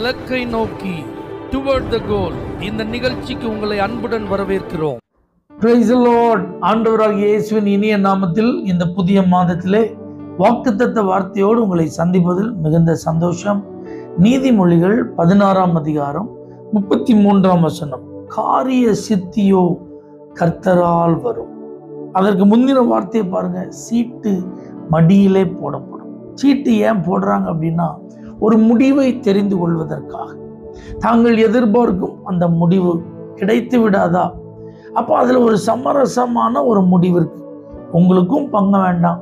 இலக்கை நோக்கி டுவர்ட் த கோல். இந்த நிகழ்ச்சிக்கு உங்களை அன்புடன் வரவேற்கிறோம். Praise the Lord. ஆண்டவராகிய இயேசுவின் இனிய நாமத்தில் இந்த புதிய மாதத்திலே வாக்குத்தத்த வார்த்தையோடு உங்களை சந்திப்பதில் மிகுந்த சந்தோஷம். நீதிமொழிகள் 16ஆம் அதிகாரம் 33ஆம் வசனம். காரிய சித்தியோ கர்த்தரால் வரும். அதற்கு முந்தின வார்த்தையை பாருங்க. சீட்டு மடியிலே போடப்படும். சீட்டு ஏன் போடுறாங்க அப்படின்னா, ஒரு முடிவை தெரிந்து கொள்வதற்காக. தாங்கள் எதிர்பார்க்கும் அந்த முடிவு கிடைத்து விடாதா? அப்போ அதுல ஒரு சமரசமான ஒரு முடிவு இருக்கு. உங்களுக்கும் பங்கு வேண்டாம்,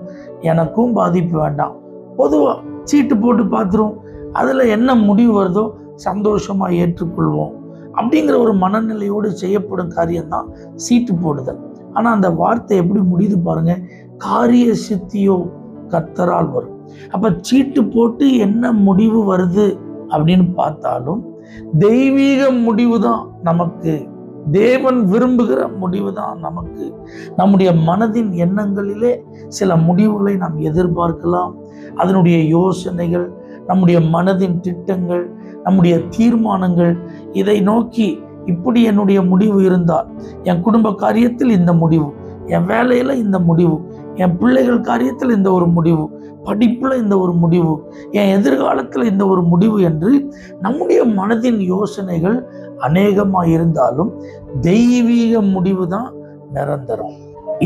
எனக்கும் பாதிப்பு வேண்டாம். பொதுவா சீட்டு போட்டு பார்த்துரும். அதுல என்ன முடிவு வருதோ சந்தோஷமா ஏற்றுக்கொள்வோம் அப்படிங்கிற ஒரு மனநிலையோடு செய்யப்படும் காரியம்தான் சீட்டு போடுதல். ஆனா அந்த வார்த்தை எப்படி முடியுது பாருங்க. காரிய சித்தியோ கர்த்தரால் வரும். அப்ப சீட்டு போட்டு என்ன முடிவு வருது அப்படின்னு பார்த்தாலும் தெய்வீக முடிவு தான் நமக்கு. தேவன் விரும்புகிற முடிவு தான் நமக்கு. நம்முடைய மனதின் எண்ணங்களிலே சில முடிவுகளை நாம் எதிர்பார்க்கலாம். அதனுடைய யோசனைகள், நம்முடைய மனதின் திட்டங்கள், நம்முடைய தீர்மானங்கள், இதை நோக்கி இப்படி என்னுடைய முடிவு இருந்தால், என் குடும்ப காரியத்தில் இந்த முடிவு, என் வேலையில இந்த முடிவு, என் பிள்ளைகள் காரியத்தில் இந்த ஒரு முடிவு, படிப்புல இந்த ஒரு முடிவு, என் எதிர்காலத்தில் இந்த ஒரு முடிவு என்று நம்முடைய மனதின் யோசனைகள் அநேகமாக இருந்தாலும் தெய்வீக முடிவு தான் நிரந்தரம்.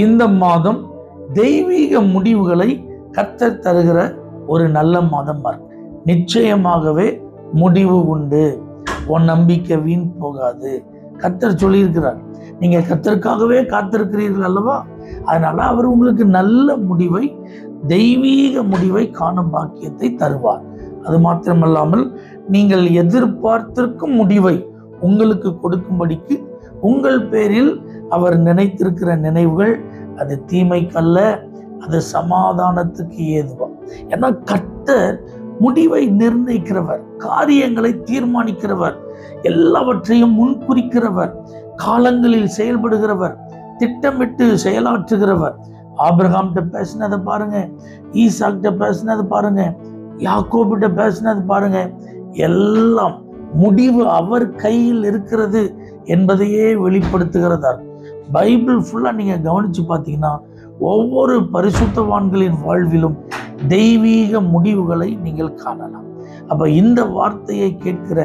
இந்த மாதம் தெய்வீக முடிவுகளை கர்த்தர் தருகிற ஒரு நல்ல மாதமா இருக்கு. நிச்சயமாகவே முடிவு உண்டு. உன் நம்பிக்கை வீண் போகாது. கர்த்தர் சொல்லியிருக்கிறார். நீங்க கர்த்தருக்காகவே காத்திருக்கிறீர்கள் அல்லவா? அதனால அவர் உங்களுக்கு நல்ல முடிவை, தெய்வீக முடிவை காணும் பாக்கியத்தை தருவார். அது மாத்திரமல்லாமல் நீங்கள் எதிர்பார்த்திருக்கும் முடிவை உங்களுக்கு கொடுக்கும்படிக்கு உங்கள் பேரில் அவர் நினைத்திருக்கிற நினைவுகள் அது தீமைக்கல்ல, அது சமாதானத்துக்கு ஏதுவா. ஏன்னா கர்த்தர் முடிவை நிர்ணயிக்கிறவர், காரியங்களை தீர்மானிக்கிறவர், எல்லாவற்றையும் முன்குறிக்கிறவர், காலங்களில் செயல்படுகிறவர், திட்டமிட்டு செயலாற்றுகிறவர். ஆபிரகாம்கிட்ட பேசினதை பாருங்க, ஈசாக்கிட்ட பேசினதை பாருங்க, யாக்கோபிட்ட பேசினது பாருங்க. எல்லாம் முடிவு அவர் கையில் இருக்கிறது என்பதையே வெளிப்படுத்துகிறதா. பைபிள் ஃபுல்லா நீங்க கவனிச்சு பார்த்தீங்கன்னா ஒவ்வொரு பரிசுத்தவான்களின் வாழ்விலும் தெய்வீக முடிவுகளை நீங்கள் காணலாம். அப்ப இந்த வார்த்தையை கேட்கிற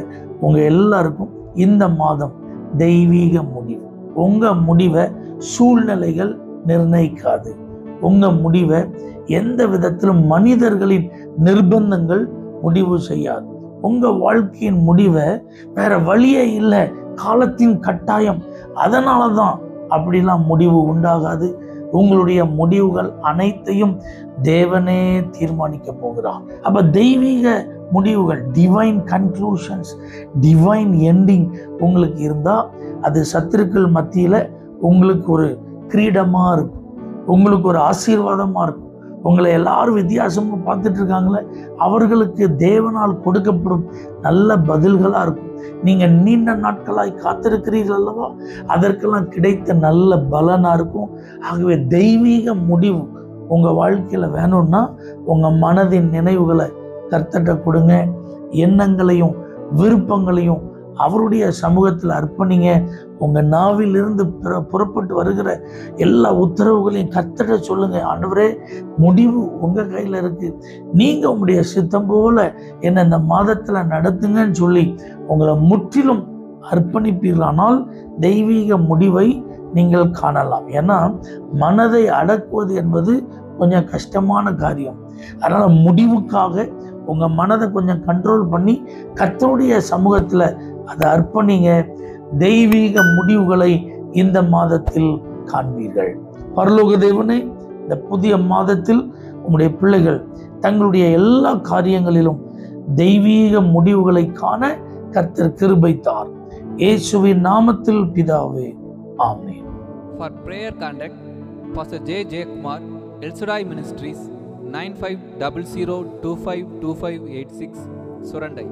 உங்க எல்லாருக்கும் இந்த மாதம் தெய்வீக முடிவு. உங்க முடிவை சூழ்நிலைகள் நிர்ணயிக்காது. உங்க முடிவை எந்த விதத்திலும் மனிதர்களின் நிர்பந்தங்கள் முடிவு செய்யாது. உங்க வாழ்க்கையின் முடிவை வேற வழியே இல்லை, காலத்தின் கட்டாயம், அதனாலதான் அப்படிலாம் முடிவு உண்டாகாது. உங்களுடைய முடிவுகள் அனைத்தையும் தேவனே தீர்மானிக்க போகிறார். அப்ப தெய்வீக முடிவுகள், டிவைன் கன்க்ளூஷன்ஸ், டிவைன் எண்டிங் உங்களுக்கு இருந்தா அது சத்துருக்கள் மத்தியில உங்களுக்கு ஒரு கிரீடமா இருக்கும், உங்களுக்கு ஒரு ஆசீர்வாதமா இருக்கும். உங்களை எல்லாரும் வித்தியாசமா பார்த்துட்டு இருக்காங்களே, அவர்களுக்கு தேவனால் கொடுக்கப்படும் நல்ல பதில்களா இருக்கும். நீங்க நீண்ட நாட்களாய் காத்திருக்கிறீர்கள் அல்லவா, அதற்கெல்லாம் கிடைத்த நல்ல பலனா இருக்கும். ஆகவே தெய்வீக முடிவு உங்க வாழ்க்கையில வேணும்னா உங்க மனதின் நினைவுகளை கர்த்தர்ட்ட கொடுங்க. எண்ணங்களையும் விருப்பங்களையும் அவருடைய சமூகத்தில் அர்ப்பணிங்க. உங்க நாவிலிருந்து புறப்பட்டு வருகிற எல்லா உத்தரவுகளையும் கர்த்தர்ட்ட சொல்லுங்க. ஆண்டவரே, முடிவு உங்க கையில இருக்கு, நீங்க உங்களுடைய சித்தம் போல என்ன இந்த மாதத்துல நடத்துங்கன்னு சொல்லி உங்களை முற்றிலும் அர்ப்பணிப்பீர்களானால் தெய்வீக முடிவை நீங்கள் காணலாம். ஏன்னா மனதை அடக்குவது என்பது கொஞ்சம் கஷ்டமான காரியம். அதனால முடிவுக்காக உங்க மனதை கொஞ்சம் கண்ட்ரோல் பண்ணி கர்த்தருடைய சமூகத்துல அதை அர்ப்பணிங்க. தெய்வீக முடிவுகளை இந்த மாதத்தில் காண்பீர்கள். பரலோக தேவனே, இந்த புதிய மாதத்தில் உங்களுடைய பிள்ளைகள் தங்களுடைய எல்லா காரியங்களிலும் தெய்வீக முடிவுகளை காண கர்த்தர் கிருபை தார். இயேசுவின் நாமத்தில் பிதாவே, ஆமென். For prayer contact Pastor J. J. Kumar, El Shaddai Ministries, 9500252586, Surandai.